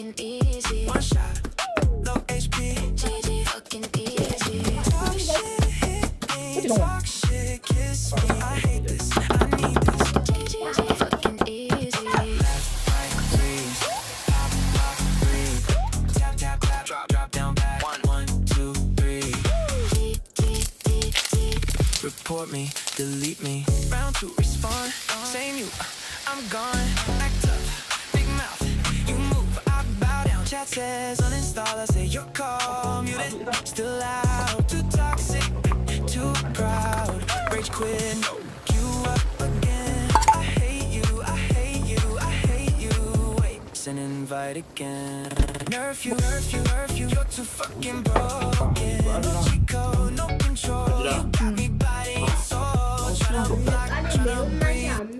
fucking easy. One shot, low HP. GG fucking easy. Talk shit, hit me. Talk shit, kiss me. I hate this, I need this. GG fucking easy. Left, right, freeze. Pop, pop, breathe. Tap, tap, tap. Drop down back. One, two, three. Report me, delete me. Round two, respond. Same you, I'm gone. Act up, big mouth. You move, I bow down. Chat says uninstall. I say your call muted. Still out, too toxic, too proud. Rage quit, no. You up again. I hate you, I hate you, I hate you. Wait, send invite again. Nerf you, nerf you, nerf you. You're too fucking broken. No cheat code, no control. You got me biting your soul. Tryna block, tryna breathe.